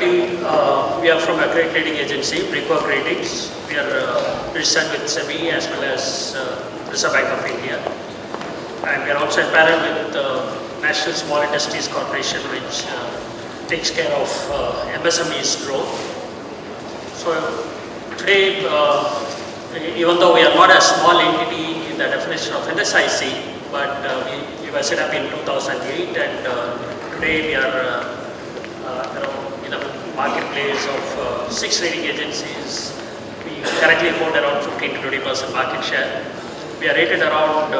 Currently, we are from a credit rating agency, Brickwork Ratings. We are registered with SME as well as Reserve Bank of India. And we are also in parallel with National Small Industries Corporation, which takes care of MSMEs growth. So today, even though we are not a small entity in the definition of NSIC, but we were set up in 2008, and today we are in a marketplace of 6 rating agencies. We currently hold around 15 to 20% market share. We are rated around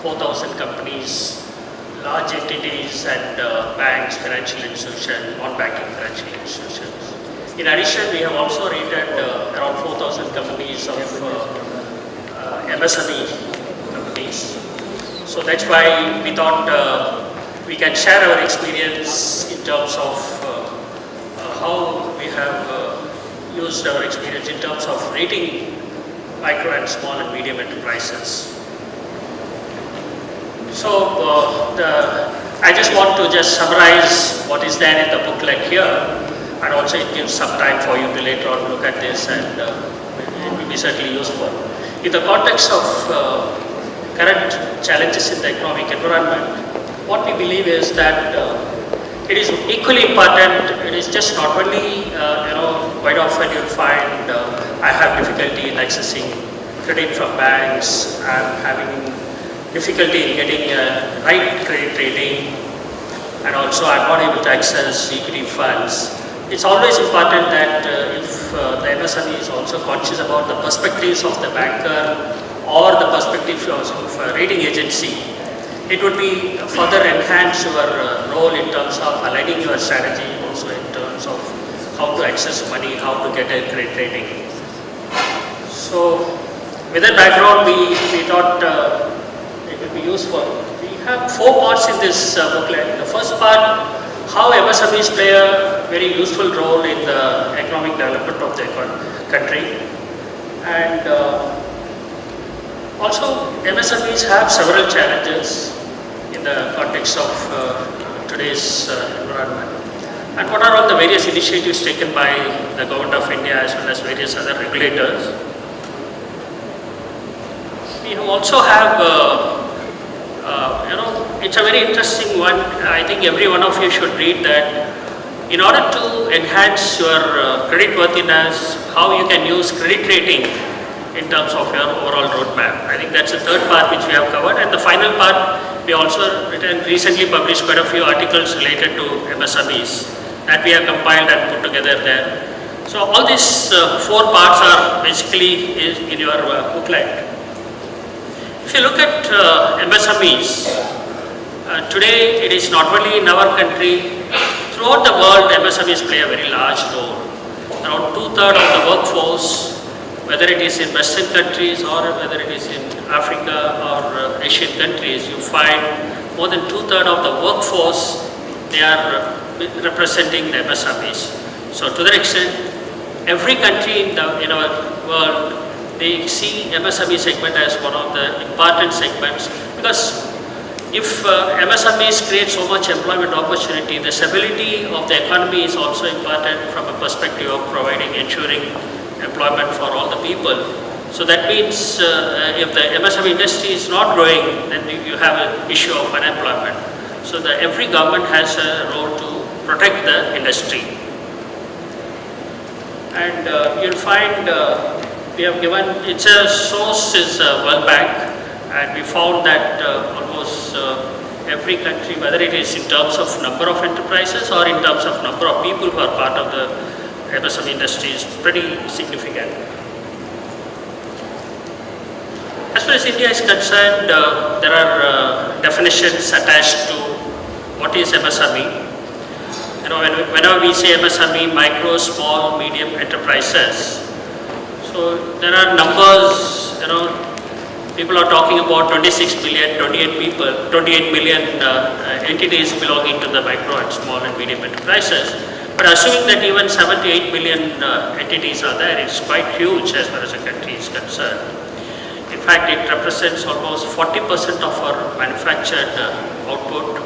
4,000 companies, large entities and banks, financial institutions, non-banking financial institutions. In addition, we have also rated around 4,000 companies of MSME companies. So that's why we thought we can share our experience in terms of how we have used our experience in terms of rating micro and small and medium enterprises. So I just want to just summarize what is there in the booklet here, and also it gives some time for you to later on look at this, and it will be certainly useful. In the context of current challenges in the economic environment, what we believe is that it is equally important. It is just not only, quite often you'll find I have difficulty in accessing credit from banks, I'm having difficulty in getting a right credit rating, and also I'm not able to access equity funds. It's always important that if the MSME is also conscious about the perspectives of the banker or the perspective of a rating agency, it would be further enhance your role in terms of aligning your strategy, also in terms of how to access money, how to get a credit rating. So with that background, we thought it would be useful. We have 4 parts in this booklet. The first part, how MSMEs play a very useful role in the economic development of the country. And also, MSMEs have several challenges in the context of today's environment. And what are all the various initiatives taken by the Government of India as well as various other regulators. We also have, it's a very interesting one. I think every one of you should read that. In order to enhance your credit worthiness, how you can use credit rating in terms of your overall roadmap. I think that's the third part which we have covered. And the final part, we also recently published quite a few articles related to MSMEs that we have compiled and put together there. So all these 4 parts are basically in your booklet. If you look at MSMEs, today it is not only in our country, throughout the world MSMEs play a very large role. Around 2/3 of the workforce, whether it is in Western countries or whether it is in Africa or Asian countries, you find more than 2/3 of the workforce, they are representing the MSMEs. So to that extent, every country in our world, they see MSME segment as one of the important segments, because if MSMEs create so much employment opportunity, the stability of the economy is also important from a perspective of ensuring employment for all the people. So that means if the MSME industry is not growing, then you have an issue of unemployment. So every government has a role to protect the industry. And you'll find we have given, its a source is World Bank, and we found that almost every country, whether it is in terms of number of enterprises or in terms of number of people who are part of the MSME industry, is pretty significant. As far as India is concerned, there are definitions attached to what is MSME. Whenever we say MSME, micro, small, medium enterprises, so there are numbers, people are talking about 26 million, 28 million entities belonging to the micro and small and medium enterprises. But assuming that even 7 to 8 million entities are there, it's quite huge as far as the country is concerned. In fact, it represents almost 40% of our manufactured output.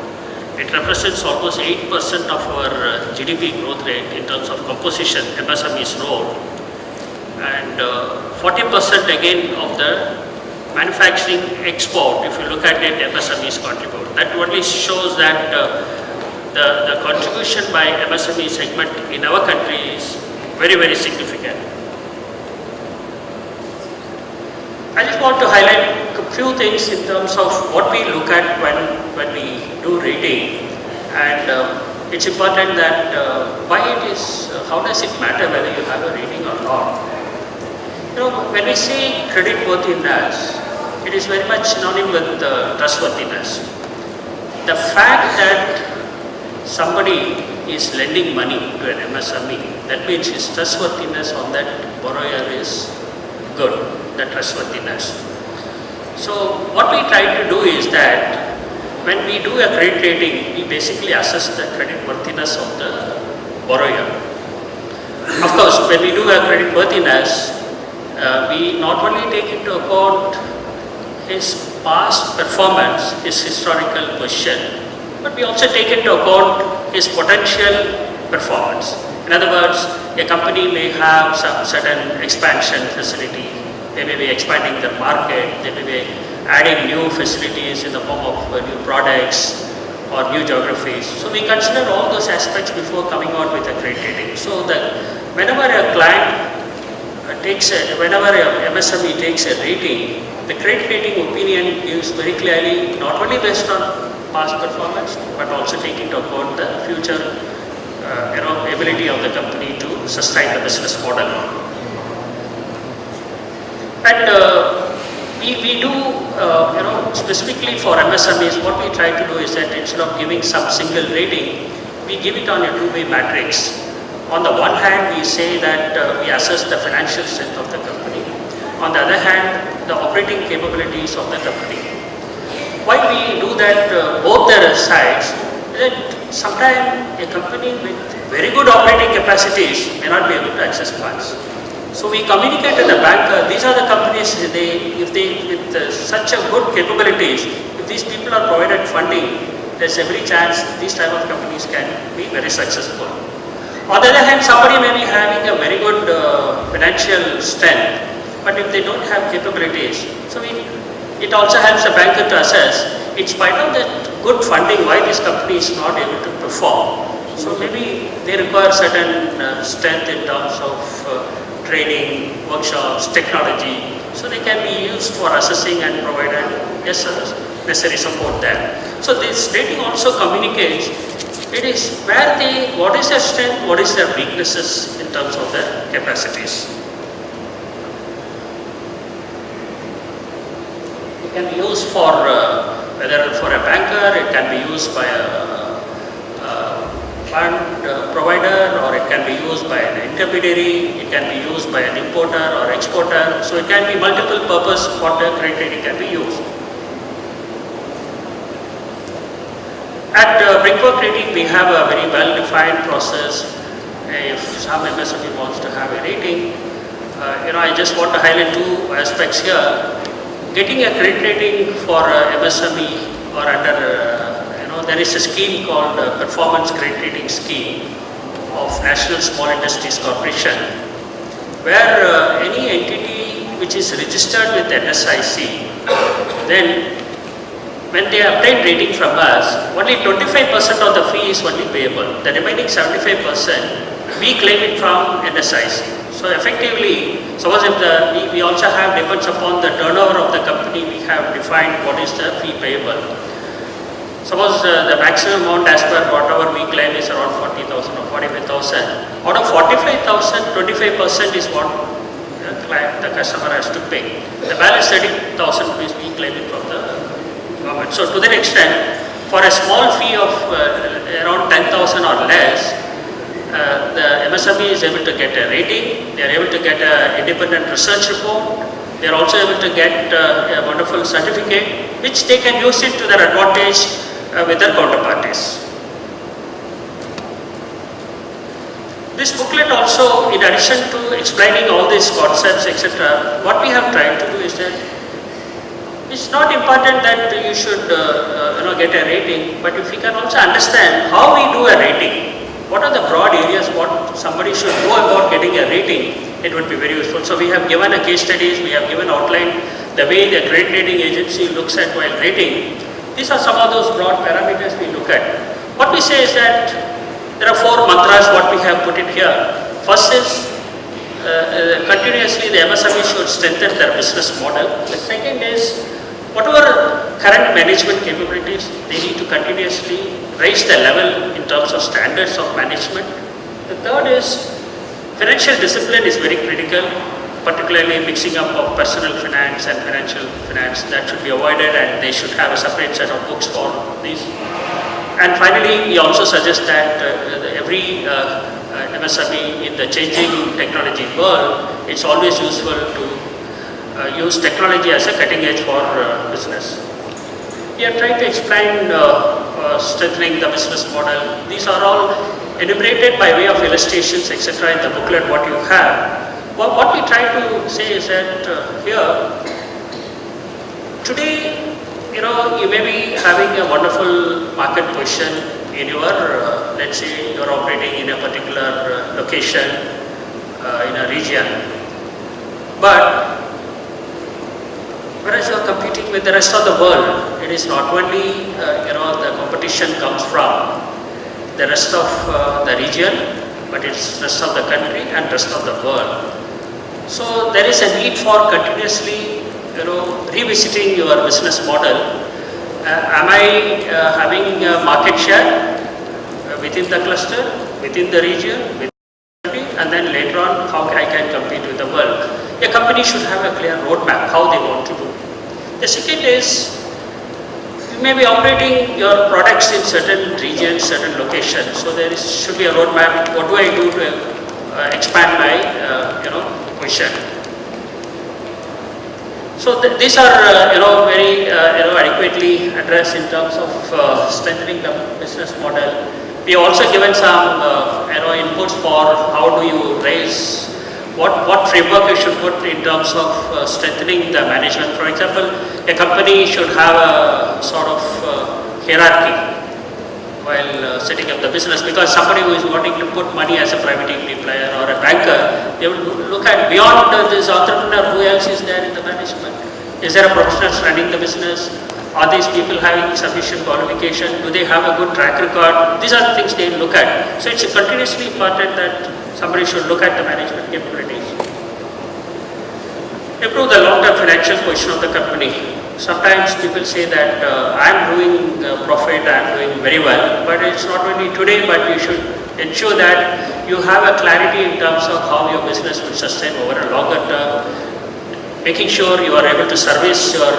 It represents almost 8% of our GDP growth rate in terms of composition, MSMEs role, and 40% again of the manufacturing export. If you look at it, MSMEs contribute. That only shows that the contribution by MSME segment in our country is very, very significant. I just want to highlight a few things in terms of what we look at when we do rating, and it's important that why it is, how does it matter whether you have a rating or not. You know, when we say credit worthiness, it is very much synonymous with trustworthiness. The fact that somebody is lending money to an MSME, that means his trustworthiness on that borrower is good, the trustworthiness. So what we try to do is that when we do a credit rating, we basically assess the credit worthiness of the borrower. Of course, when we do a credit worthiness, we not only take into account his past performance, his historical position, but we also take into account his potential performance. In other words, a company may have some certain expansion facility. They may be expanding their market, they may be adding new facilities in the form of new products or new geographies. So we consider all those aspects before coming out with a credit rating. So that whenever a client whenever a MSME takes a rating, the credit rating opinion gives very clearly not only based on past performance, but also take into account the future ability of the company to sustain the business model. And we do, specifically for MSMEs, what we try to do is that instead of giving some single rating, we give it on a two-way matrix. On the one hand, we say that we assess the financial strength of the company. On the other hand, the operating capabilities of the company. Why we do that both the sides, that sometimes a company with very good operating capacities may not be able to access funds. So we communicate to the banker, these are the companies, with such a good capabilities, if these people are provided funding, there's every chance these type of companies can be very successful. On the other hand, somebody may be having a very good financial strength, but if they don't have capabilities, so it also helps the banker to assess, in spite of that good funding, why this company is not able to perform. So maybe they require certain strength in terms of training, workshops, technology, so they can be used for assessing and provided necessary support there. So this rating also communicates, it is where what is their strength, what is their weaknesses in terms of their capacities. It can be used for, whether for a banker, it can be used by a fund provider, or it can be used by an intermediary, it can be used by an importer or exporter. So it can be multiple purpose for the credit rating can be used. At Brickwork rating, we have a very well-defined process. If some MSME wants to have a rating, I just want to highlight two aspects here. Getting a credit rating for MSME or under, there is a scheme called Performance Credit Rating Scheme of National Small Industries Corporation, where any entity which is registered with NSIC, then when they obtain rating from us, only 25% of the fee is only payable. The remaining 75%, we claim it from NSIC. So effectively, suppose if we also have, depends upon the turnover of the company, we have defined what is the fee payable. Suppose the maximum amount as per whatever we claim is around 40,000 or 45,000. Out of 45,000, 25% is what the customer has to pay. The balance 30,000 rupees we claim it from the government. So to that extent, for a small fee of around 10,000 or less, the MSME is able to get a rating, they are able to get an independent research report, they are also able to get a wonderful certificate, which they can use it to their advantage with their counterparties. This booklet also, in addition to explaining all these concepts, etc., what we have tried to do is that It's not important that you should get a rating, but if you can also understand how we do a rating, what are the broad areas what somebody should know about getting a rating, it would be very useful. So we have given a case studies, we have given outline the way the credit rating agency looks at while rating. These are some of those broad parameters we look at. What we say is that there are 4 mantras what we have put in here. First is continuously the MSME should strengthen their business model. The second is whatever current management capabilities, they need to continuously raise the level in terms of standards of management. The third is financial discipline is very critical, particularly mixing up of personal finance and financial finance. That should be avoided, and they should have a separate set of books for these. And finally, we also suggest that every MSME in the changing technology world, it's always useful to use technology as a cutting edge for business. We are trying to explain strengthening the business model. These are all enumerated by way of illustrations, etc. in the booklet what you have. What we try to say is that here, today, you may be having a wonderful market position in your, let's say you're operating in a particular location, in a region. But whereas you are competing with the rest of the world, it is not only, the competition comes from the rest of the region, but it's rest of the country and rest of the world. So there is a need for continuously, revisiting your business model. Am I having a market share within the cluster, within the region, within the country, and then later on how I can compete with the world? A company should have a clear roadmap how they want to do. The second is, you may be operating your products in certain regions, certain locations. So there should be a roadmap. What do I do to expand my, position? So these are, very, adequately addressed in terms of strengthening the business model. We have also given some, inputs for how do you raise, what framework you should put in terms of strengthening the management. For example, a company should have a sort of hierarchy while setting up the business, because somebody who is wanting to put money as a private equity player or a banker, they will look at beyond this entrepreneur, who else is there in the management? Is there a professional running the business? Are these people having sufficient qualification? Do they have a good track record? These are the things they look at. So it's continuously important that somebody should look at the management capabilities. Improve the long-term financial position of the company. Sometimes people say that I'm doing profit, I'm doing very well, but it's not only today, but you should ensure that you have a clarity in terms of how your business will sustain over a longer term, making sure you are able to service your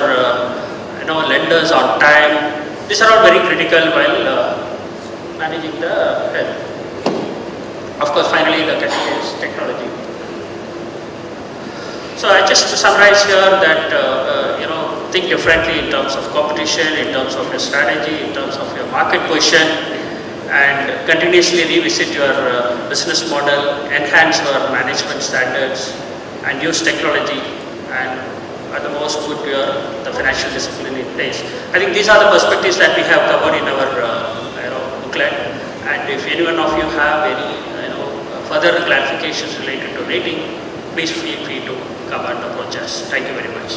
lenders on time. These are all very critical while managing the health. Of course, finally, the technology. So I just summarize here that think differently in terms of competition, in terms of your strategy, in terms of your market position, and continuously revisit your business model, enhance your management standards, and use technology, and at the most put the financial discipline in place. I think these are the perspectives that we have covered in our booklet. And if any one of you have any further clarifications related to rating, please feel free to come and approach us. Thank you very much.